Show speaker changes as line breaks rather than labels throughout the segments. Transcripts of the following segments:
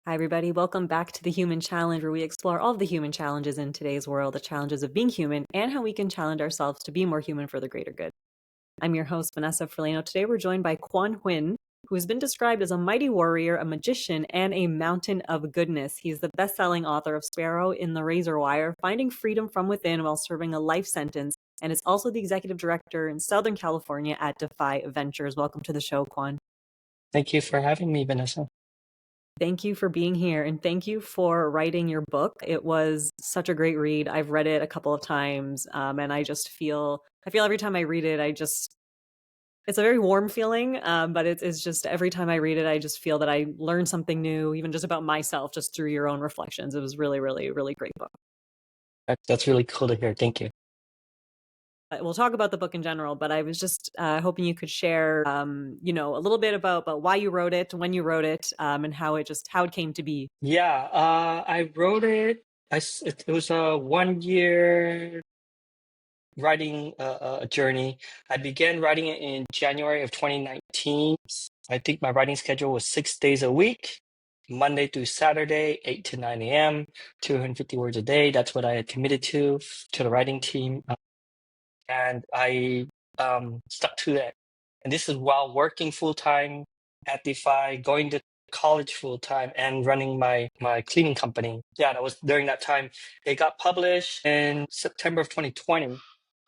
Hi, everybody. Welcome back to the Human Challenge, where we explore all of the human challenges in today's world, the challenges of being human, and how we can challenge ourselves to be more human for the greater good. I'm your host, Vanessa Freleno. Today, we're joined by Quan Huynh, who has been described as a mighty warrior, a magician, and a mountain of goodness. He's the best-selling author of Sparrow in the Razor Wire, Finding Freedom from Within While Serving a Life Sentence, and is also the executive director in Southern California at Defy Ventures. Welcome to the show, Quan.
Thank you for having me, Vanessa.
Thank you for being here, and thank you for writing your book. It was such a great read. I've read it a couple of times, and I feel every time I read it, it's a very warm feeling, but it's just every time I read it, I just feel that I learn something new, even just about myself, just through your own reflections. It was really, really, really great book.
That's really cool to hear. Thank you.
We'll talk about the book in general, but I was just hoping you could share, a little bit about why you wrote it, when you wrote it, and how it came to be.
Yeah, I wrote it. It was a 1 year writing journey. I began writing it in January of 2019. I think my writing schedule was 6 days a week, Monday through Saturday, 8 to 9 a.m., 250 words a day. That's what I had committed to the writing team. And I stuck to that. And this is while working full time at Defy, going to college full time, and running my cleaning company. Yeah, that was during that time. It got published in September of 2020.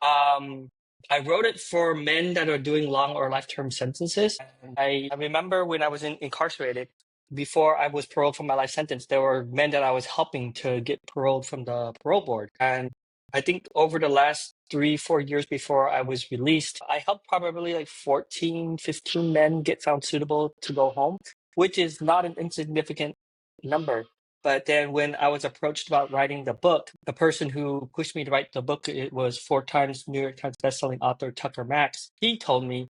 I wrote it for men that are doing long or life-term sentences. I remember when I was incarcerated, before I was paroled from my life sentence, there were men that I was helping to get paroled from the parole board. And I think over the last 3-4 years before I was released, I helped probably like 14, 15 men get found suitable to go home, which is not an insignificant number. But then when I was approached about writing the book, the person who pushed me to write the book, it was 4 times New York Times bestselling author Tucker Max. He told me,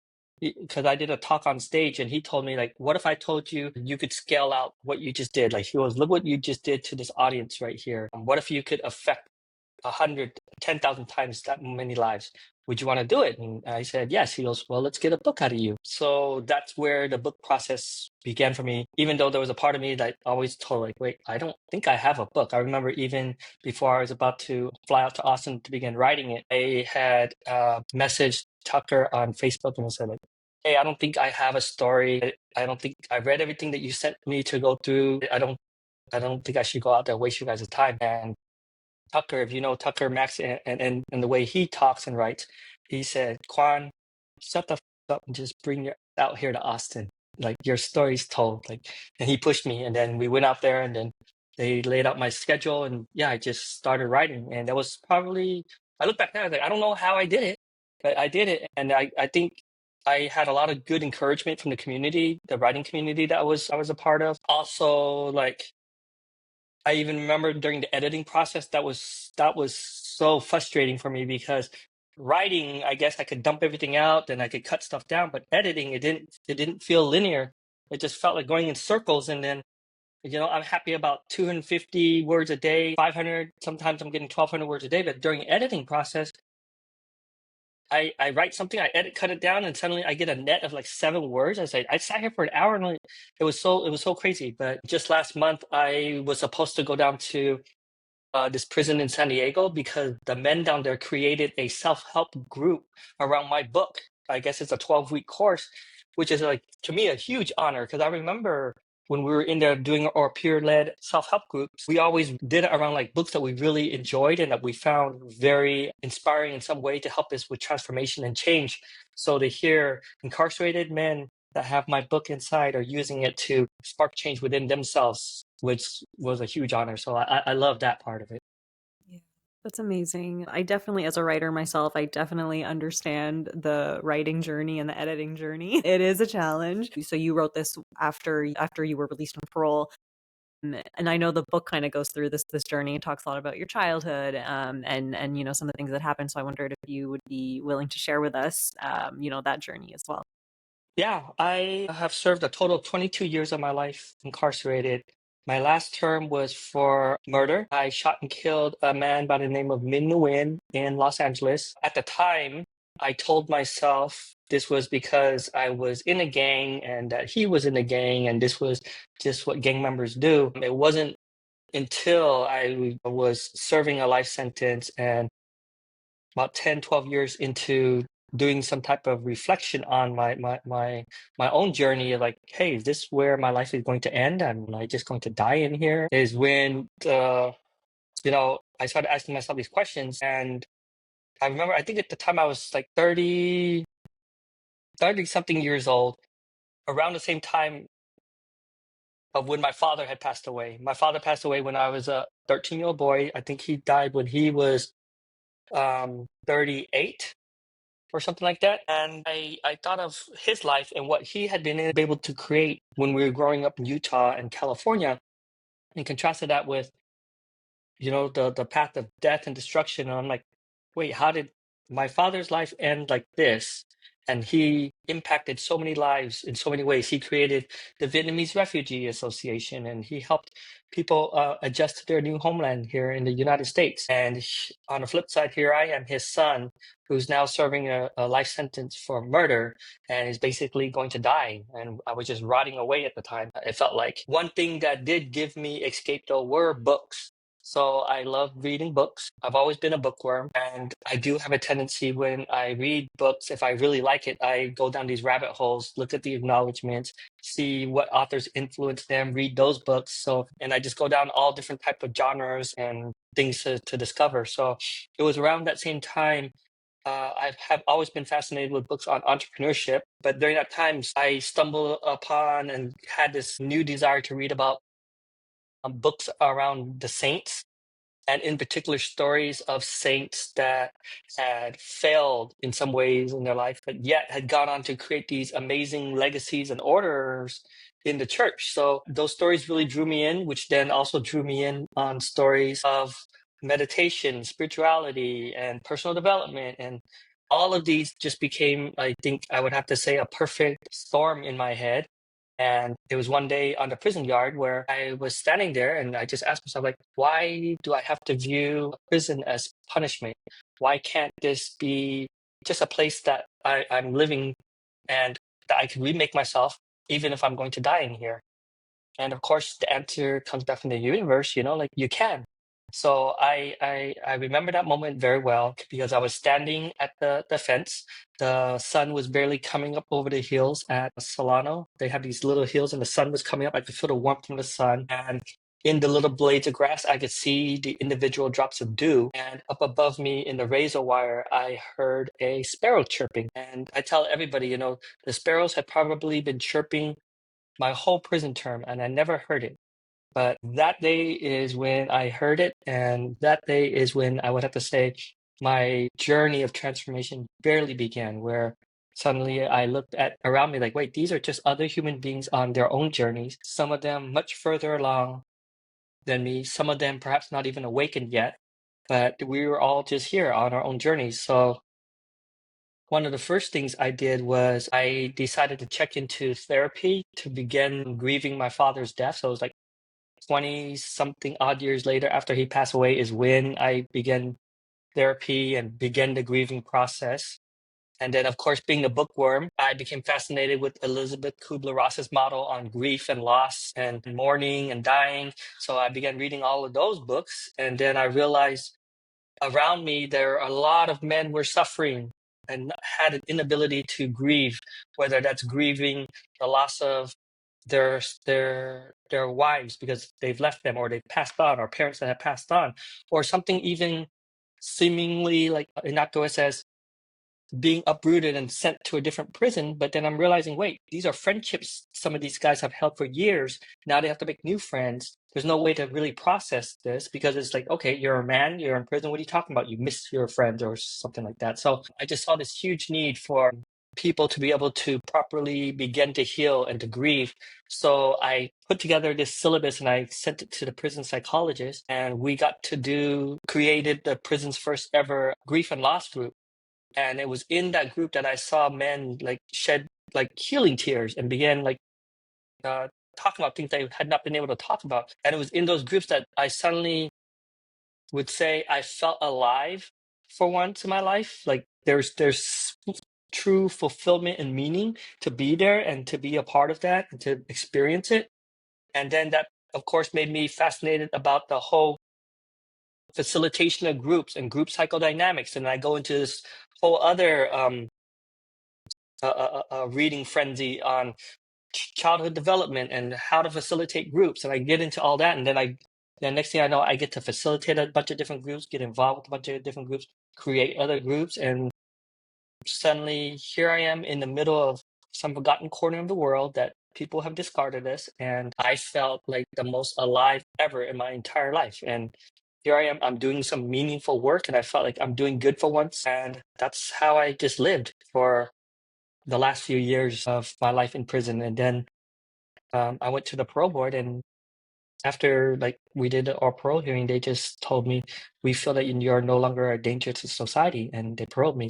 because I did a talk on stage, and he told me, like, what if I told you you could scale out what you just did? Like, he goes, look what you just did to this audience right here. What if you could affect 100, 10,000 times that many lives? Would you want to do it? And I said, yes. He goes, well, let's get a book out of you. So that's where the book process began for me, even though there was a part of me that always told, like, wait, I don't think I have a book. I remember even before I was about to fly out to Austin to begin writing it, I had messaged Tucker on Facebook and said, like, hey, I don't think I have a story. I don't think I read everything that you sent me to go through. I don't think I should go out there and waste you guys' time. And Tucker, if you know Tucker Max and the way he talks and writes, he said, Quan, shut the up and just bring your out here to Austin. Like, your story's told. Like, and he pushed me, and then we went out there, and then they laid out my schedule, and yeah, I just started writing. And that was probably, I look back now, I was like, I don't know how I did it, but I did it. And I think I had a lot of good encouragement from the community, the writing community that I was a part of. Also, like, I even remember during the editing process, that was so frustrating for me, because writing, I guess I could dump everything out and I could cut stuff down, but editing, it didn't feel linear. It just felt like going in circles. And then, I'm happy about 250 words a day, 500, sometimes I'm getting 1,200 words a day, but during the editing process, I write something, I cut it down, and suddenly I get a net of like 7 words. I sat here for an hour, and it was so crazy. But just last month, I was supposed to go down to this prison in San Diego, because the men down there created a self-help group around my book. I guess it's a 12-week course, which is, like, to me, a huge honor, because I remember when we were in there doing our peer-led self-help groups, we always did it around like books that we really enjoyed and that we found very inspiring in some way to help us with transformation and change. So to hear incarcerated men that have my book inside are using it to spark change within themselves, which was a huge honor. So I love that part of it.
Yeah, that's amazing. I definitely, as a writer myself, I definitely understand the writing journey and the editing journey. It is a challenge. So you wrote this after you were released on parole. And I know the book kind of goes through this journey. It talks a lot about your childhood, and some of the things that happened. So I wondered if you would be willing to share with us, that journey as well.
Yeah, I have served a total of 22 years of my life incarcerated. My last term was for murder. I shot and killed a man by the name of Min Nguyen in Los Angeles. At the time, I told myself this was because I was in a gang and that he was in a gang, and this was just what gang members do. It wasn't until I was serving a life sentence and about 10, 12 years into doing some type of reflection on my own journey, like, hey, is this where my life is going to end? Am I just going to die in here? Is when I started asking myself these questions. And I remember, I think at the time I was like 30 something years old, around the same time of when my father had passed away. My father passed away when I was a 13-year-old boy. I think he died when he was 38 or something like that. And I thought of his life and what he had been able to create when we were growing up in Utah and California, and contrasted that with, the path of death and destruction. And I'm like, wait, how did my father's life end like this? And he impacted so many lives in so many ways. He created the Vietnamese Refugee Association, and he helped people adjust to their new homeland here in the United States. And on the flip side, here I am, his son, who's now serving a life sentence for murder and is basically going to die. And I was just rotting away at the time. It felt like one thing that did give me escape, though, were books. So I love reading books. I've always been a bookworm, and I do have a tendency when I read books, if I really like it, I go down these rabbit holes, look at the acknowledgments, see what authors influenced them, read those books. And I just go down all different type of genres and things to discover. So it was around that same time. I have always been fascinated with books on entrepreneurship, but during that time, I stumbled upon and had this new desire to read about books around the saints, and in particular stories of saints that had failed in some ways in their life, but yet had gone on to create these amazing legacies and orders in the church. So those stories really drew me in, which then also drew me in on stories of meditation, spirituality, and personal development. And all of these just became, I think I would have to say, a perfect storm in my head. And it was one day on the prison yard where I was standing there, and I just asked myself, like, why do I have to view prison as punishment? Why can't this be just a place that I'm living and that I can remake myself, even if I'm going to die in here? And of course, the answer comes back from the universe, like you can. So I remember that moment very well because I was standing at the fence. The sun was barely coming up over the hills at Solano. They have these little hills, and the sun was coming up. I could feel the warmth from the sun. And in the little blades of grass, I could see the individual drops of dew. And up above me in the razor wire, I heard a sparrow chirping. And I tell everybody, the sparrows had probably been chirping my whole prison term, and I never heard it. But that day is when I heard it, and that day is when I would have to say my journey of transformation barely began, where suddenly I looked at around me like, wait, these are just other human beings on their own journeys, some of them much further along than me, some of them perhaps not even awakened yet, but we were all just here on our own journeys. So one of the first things I did was I decided to check into therapy to begin grieving my father's death. So it was like 20 something odd years later after he passed away is when I began therapy and began the grieving process. And then, of course, being a bookworm, I became fascinated with Elizabeth Kubler-Ross's model on grief and loss and mourning and dying. So I began reading all of those books. And then I realized around me, there are a lot of men were suffering and had an inability to grieve, whether that's grieving the loss of their wives because they've left them or they've passed on, or parents that have passed on, or something even seemingly like innocuous as being uprooted and sent to a different prison. But then I'm realizing, wait, these are friendships some of these guys have held for years. Now they have to make new friends. There's no way to really process this because it's like, okay, you're a man, you're in prison. What are you talking about? You miss your friends or something like that. So I just saw this huge need for people to be able to properly begin to heal and to grieve. So I put together this syllabus and I sent it to the prison psychologist, and we got to created the prison's first ever grief and loss group. And it was in that group that I saw men like shed like healing tears and began like talking about things they had not been able to talk about. And it was in those groups that I suddenly would say I felt alive for once in my life. Like there's true fulfillment and meaning to be there and to be a part of that and to experience it. And then that, of course, made me fascinated about the whole facilitation of groups and group psychodynamics. And I go into this whole other reading frenzy on childhood development and how to facilitate groups. And I get into all that. And then next thing I know, I get to facilitate a bunch of different groups, get involved with a bunch of different groups, create other groups. And suddenly here I am in the middle of some forgotten corner of the world that people have discarded us. And I felt like the most alive ever in my entire life. And here I am, I'm doing some meaningful work and I felt like I'm doing good for once. And that's how I just lived for the last few years of my life in prison. And then I went to the parole board, and after like we did our parole hearing, they just told me, we feel that you're no longer a danger to society, and they paroled me.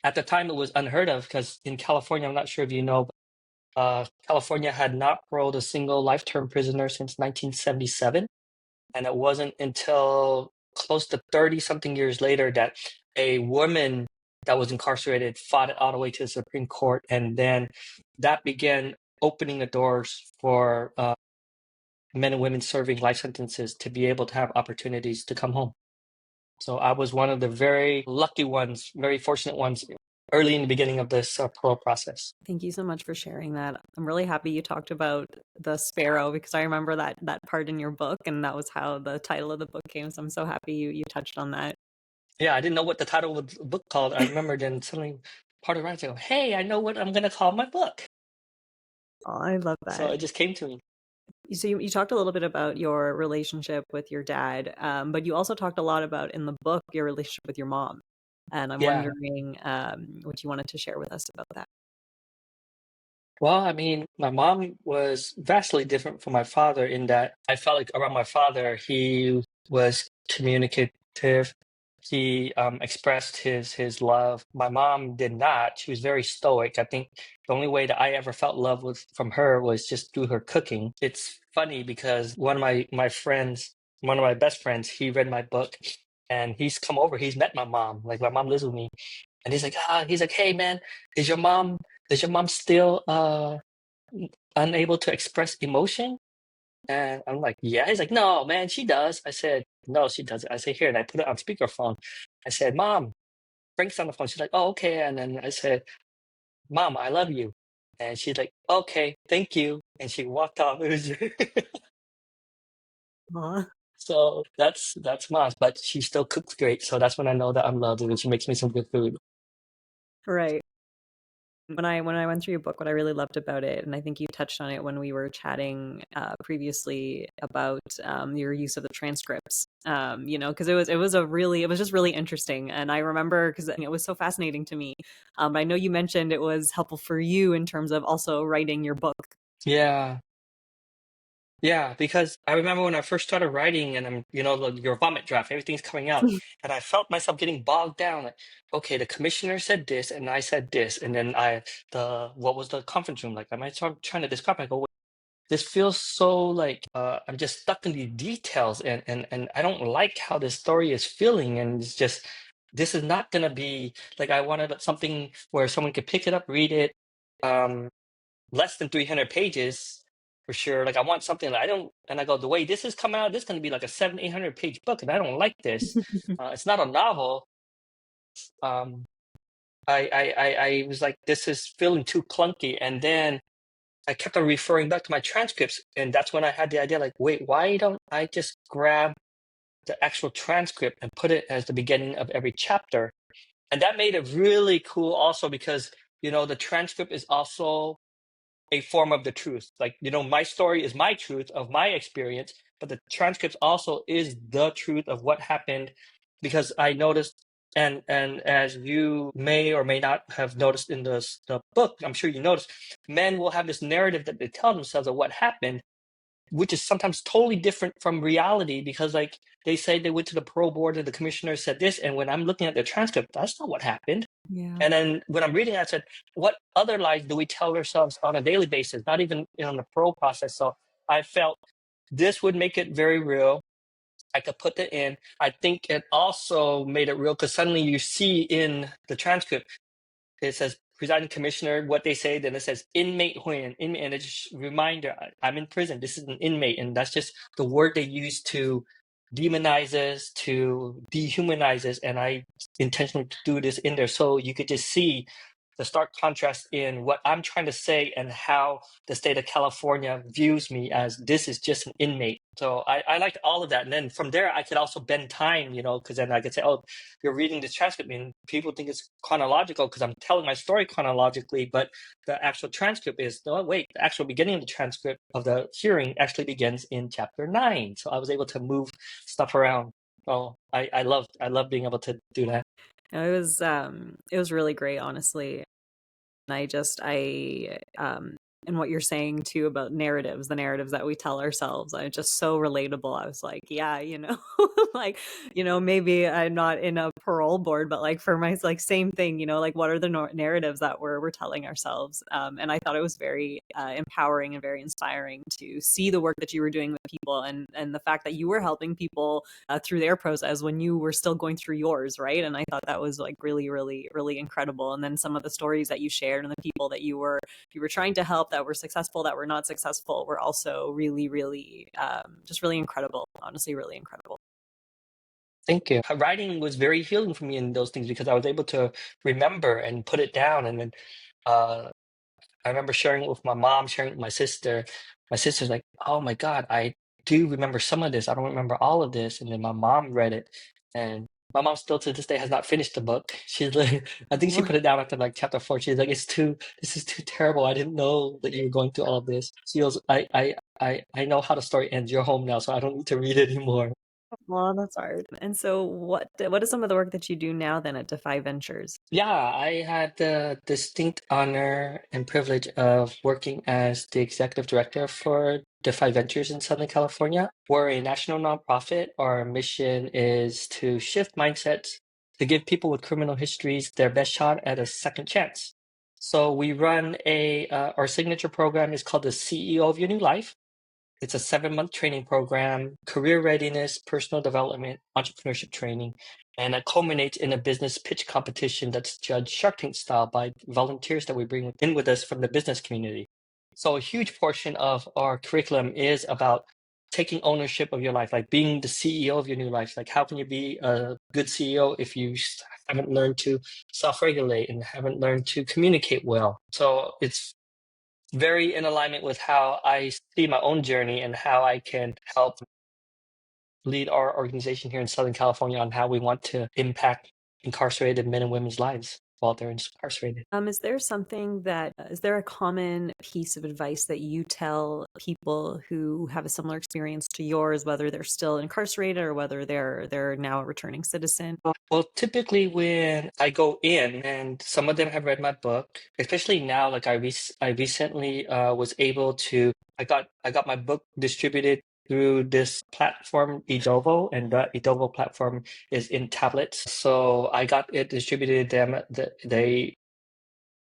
At the time, it was unheard of because in California, I'm not sure if you know, California had not paroled a single life-term prisoner since 1977. And it wasn't until close to 30-something years later that a woman that was incarcerated fought it all the way to the Supreme Court. And then that began opening the doors for men and women serving life sentences to be able to have opportunities to come home. So I was one of the very lucky ones, very fortunate ones early in the beginning of this parole process.
Thank you so much for sharing that. I'm really happy you talked about the sparrow because I remember that part in your book, and that was how the title of the book came. So I'm so happy you touched on that.
Yeah, I didn't know what the title of the book called. I remember then suddenly part of the writing, hey, I know what I'm going to call my book.
Oh, I love
So
that.
it just came to me.
So you talked a little bit about your relationship with your dad, but you also talked a lot about in the book your relationship with your mom. And I'm
Yeah.
wondering what you wanted to share with us about that.
Well, I mean, my mom was vastly different from my father in that I felt like around my father, he was communicative. He expressed his love. My mom did not. She was very stoic. I think the only way that I ever felt love was from her was just through her cooking. It's funny because one of my friends, one of my best friends, he read my book and he's come over. He's met my mom. Like my mom lives with me, and he's like, hey man, is your mom still unable to express emotion? And I'm like, yeah. He's like, no, man, she does. I said, no, she doesn't. I said, here, and I put it on speakerphone. I said, Mom, Frank's on the phone. She's like, oh, okay. And then I said, Mom, I love you. And she's like, okay, thank you. And she walked off. It was
Aw.
so that's Mom, but she still cooks great. So that's when I know that I'm loved, and she makes me some good food.
Right. When I went through your book, what I really loved about it, and I think you touched on it when we were chatting previously about your use of the transcripts. Because it was just really interesting, and I remember because it was so fascinating to me. I know you mentioned it was helpful for you in terms of also writing your book.
Yeah. Yeah, because I remember when I first started writing and your vomit draft, everything's coming out. And I felt myself getting bogged down. Like, okay, the commissioner said this and I said this. And then what was the conference room like? I might start trying to describe. I go, wait, this feels so like I'm just stuck in the details and I don't like how this story is feeling. And it's just, this is not going to be like, I wanted something where someone could pick it up, read it. Less than 300 pages for sure. Like I want something that I don't, and I go, the way this is coming out, this is going to be like a 700-800 page book, and I don't like this. It's not a novel. Um, I was like, this is feeling too clunky, and then I kept on referring back to my transcripts, and that's when I had the idea, like, wait, why don't I just grab the actual transcript and put it as the beginning of every chapter? And that made it really cool, also because the transcript is also a form of the truth. Like, my story is my truth of my experience, but the transcripts also is the truth of what happened, because I noticed, and as you may or may not have noticed in the book, I'm sure you noticed, men will have this narrative that they tell themselves of what happened, which is sometimes totally different from reality, because like they say they went to the parole board and the commissioner said this, and when I'm looking at the transcript, that's not what happened.
Yeah.
And then when I'm reading, I said, what other lies do we tell ourselves on a daily basis, not even in the parole process? So I felt this would make it very real. I could put that in. I think it also made it real because suddenly you see in the transcript, it says presiding commissioner, what they say, then it says inmate Huynh, inmate, and it's just a reminder, I'm in prison. This is an inmate, and that's just the word they use to demonize us, to dehumanize us, and I intentionally do this in there so you could just see the stark contrast in what I'm trying to say and how the state of California views me as this is just an inmate. So I liked all of that. And then from there, I could also bend time, because then I could say, oh, you're reading this transcript and people think it's chronological because I'm telling my story chronologically, but the actual transcript is, no, wait, the actual beginning of the transcript of the hearing actually begins in chapter 9. So I was able to move stuff around. Oh, I love being able to do that.
It was really great, honestly. And and what you're saying too about narratives, the narratives that we tell ourselves, are just so relatable. I was like, yeah, like, maybe I'm not in a parole board, but like for my, like, same thing, like what are the narratives that we're telling ourselves? And I thought it was very empowering and very inspiring to see the work that you were doing with people, and the fact that you were helping people through their process when you were still going through yours, right? And I thought that was like really, really, really incredible. And then some of the stories that you shared and the people that you were trying to help, that were successful, that were not successful, were also really, really just really incredible. Honestly, really incredible.
Thank you. Writing was very healing for me in those things because I was able to remember and put it down. And then I remember sharing it with my mom, sharing it with my sister. My sister's like, oh my God, I do remember some of this. I don't remember all of this. And then my mom read it. And my mom still to this day has not finished the book. She's like, I think she put it down after like chapter 4. She's like, this is too terrible. I didn't know that you were going through all of this. She goes, I know how the story ends. You're home now, so I don't need to read it anymore.
Well, that's hard. And so what is some of the work that you do now then at Defy Ventures?
Yeah, I had the distinct honor and privilege of working as the executive director for Defy Ventures in Southern California. We're a national nonprofit. Our mission is to shift mindsets to give people with criminal histories their best shot at a second chance. So we run our signature program is called the CEO of Your New Life. It's a 7-month training program, career readiness, personal development, entrepreneurship training, and it culminates in a business pitch competition that's judged Shark Tank style by volunteers that we bring in with us from the business community. So a huge portion of our curriculum is about taking ownership of your life, like being the CEO of your new life. Like, how can you be a good CEO if you haven't learned to self-regulate and haven't learned to communicate well? So it's very in alignment with how I see my own journey and how I can help lead our organization here in Southern California on how we want to impact incarcerated men and women's lives while they're incarcerated.
Is there a common piece of advice that you tell people who have a similar experience to yours, whether they're still incarcerated or whether they're now a returning citizen?
Well, typically when I go in, and some of them have read my book, especially now, like I recently was able to I got my book distributed through this platform Edovo, and the Edovo platform is in tablets. So I got it distributed them.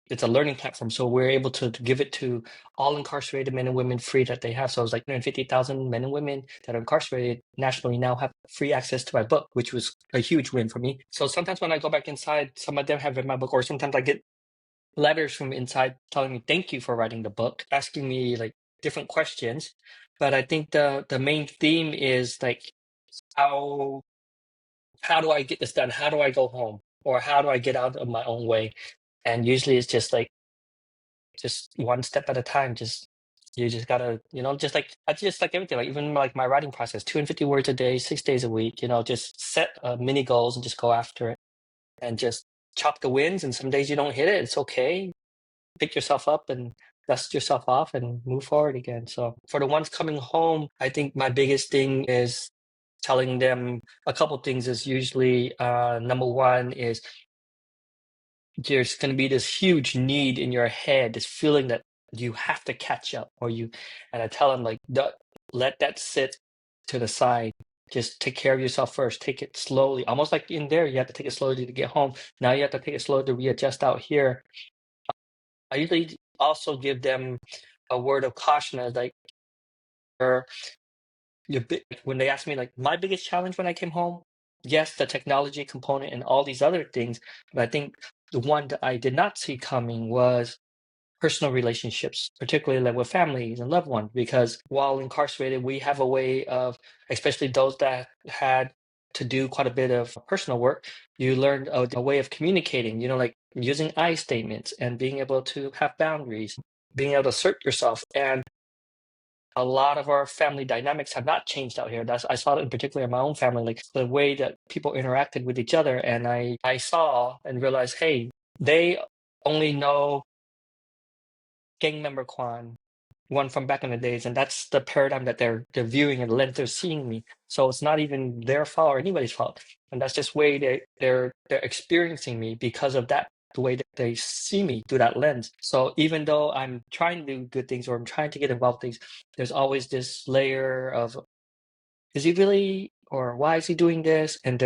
It's a learning platform, so we're able to give it to all incarcerated men and women free that they have. So it's like 150,000 men and women that are incarcerated nationally now have free access to my book, which was a huge win for me. So sometimes when I go back inside, some of them have read my book, or sometimes I get letters from inside telling me thank you for writing the book, asking me like different questions. But I think the main theme is like how do I get this done? How do I go home? Or how do I get out of my own way? And usually it's just one step at a time. You just gotta, just like everything, like even like my writing process, 250 words a day, 6 days a week, just set mini goals and just go after it and just chop the wins. And some days you don't hit it, it's okay. Pick yourself up and dust yourself off and move forward again. So for the ones coming home, I think my biggest thing is telling them a couple things is usually number one is there's going to be this huge need in your head, this feeling that you have to catch up, and I tell them like, let that sit to the side. Just take care of yourself first. Take it slowly. Almost like in there, you have to take it slowly to get home. Now you have to take it slowly to readjust out here. I usually also give them a word of caution as like, when they ask me like my biggest challenge when I came home, yes, the technology component and all these other things, but I think The one that I did not see coming was personal relationships, particularly like with families and loved ones, because while incarcerated, we have a way of, especially those that had to do quite a bit of personal work, you learn a way of communicating, like using I statements and being able to have boundaries, being able to assert yourself. And a lot of our family dynamics have not changed out here. I saw it in particular in my own family, like the way that people interacted with each other. And I saw and realized, hey, they only know gang member Quan, one from back in the days, and that's the paradigm that they're viewing and the lens they're seeing me. So it's not even their fault or anybody's fault, and that's just way they're experiencing me because of that, the way that they see me through that lens. So even though I'm trying to do good things or I'm trying to get involved in things, there's always this layer of, is he really, or why is he doing this? And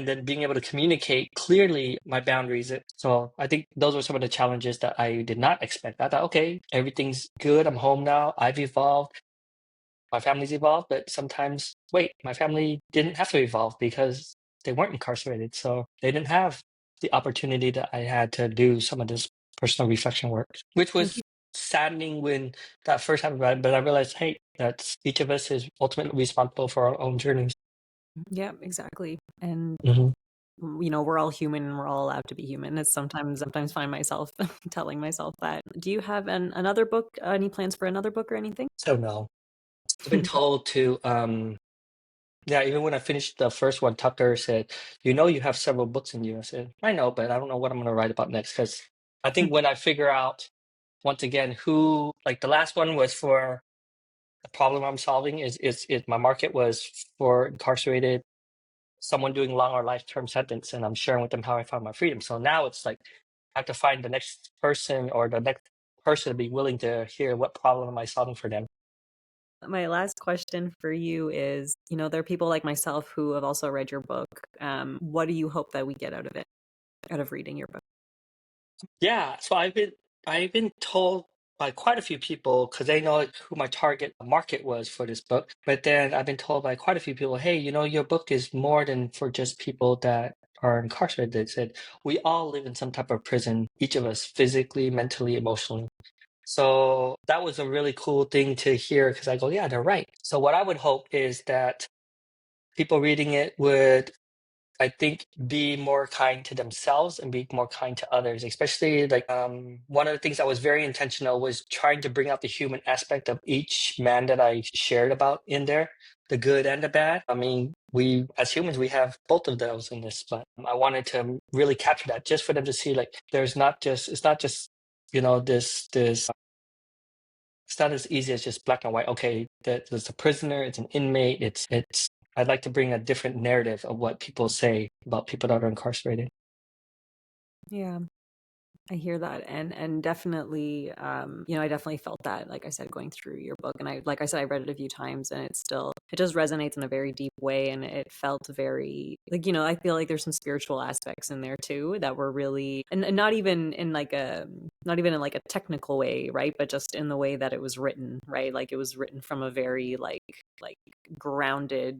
then being able to communicate clearly my boundaries. So I think those were some of the challenges that I did not expect. I thought, okay, everything's good. I'm home now. I've evolved. My family's evolved. But sometimes, wait, my family didn't have to evolve because they weren't incarcerated. So they didn't have the opportunity that I had to do some of this personal reflection work, which
Thank
was
you.
saddening when that first happened. But I realized, hey, that's each of us is ultimately responsible for our own journeys.
Yeah, exactly. And
Mhm.
we're all human and we're all allowed to be human. It's sometimes find myself telling myself that. Do you have another book? Any plans for another book or anything?
So no. I've been told to, yeah, even when I finished the first one, Tucker said, you have several books in you. I said, I know, but I don't know what I'm going to write about next. Because I think when I figure out, once again, like the last one was for the problem I'm solving is my market was for incarcerated, someone doing long or life-term sentence, and I'm sharing with them how I found my freedom. So now it's like, I have to find the next person or the next person to be willing to hear what problem am I solving for them.
My last question for you is, there are people like myself who have also read your book. What do you hope that we get out of it, out of reading your book?
Yeah, so I've been told by quite a few people because they know who my target market was for this book. But then I've been told by quite a few people, hey, your book is more than for just people that are incarcerated. They said we all live in some type of prison, each of us, physically, mentally, emotionally. So that was a really cool thing to hear because I go, yeah, they're right. So what I would hope is that people reading it would, I think, be more kind to themselves and be more kind to others, especially like one of the things that was very intentional was trying to bring out the human aspect of each man that I shared about in there, the good and the bad. I mean, we as humans, we have both of those in this, but I wanted to really capture that just for them to see like it's not just, this it's not as easy as just black and white. Okay, there's a prisoner, it's an inmate, it's I'd like to bring a different narrative of what people say about people that are incarcerated.
Yeah. I hear that, and definitely, I definitely felt that, like I said, going through your book, and like I said, I read it a few times, and it just resonates in a very deep way, and it felt very, like, I feel like there's some spiritual aspects in there too that were really, and not even in like a technical way, right? But just in the way that it was written, right? Like it was written from a very like grounded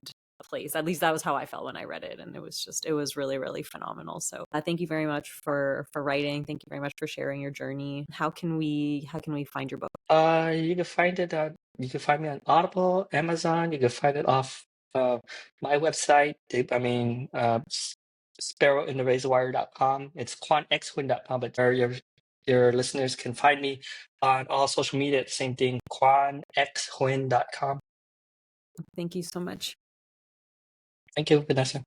place. At least that was how I felt when I read it, and it was really, really phenomenal. So thank you very much for writing. Thank you very much for sharing your journey. How can we find your book?
You can find me on Audible, Amazon. You can find it off uh, my website. Sparrow.com. It's quanxwin.com, but there your listeners can find me on all social media. Same thing, quanxwin.com.
Thank you so much.
Thank you, Vanessa.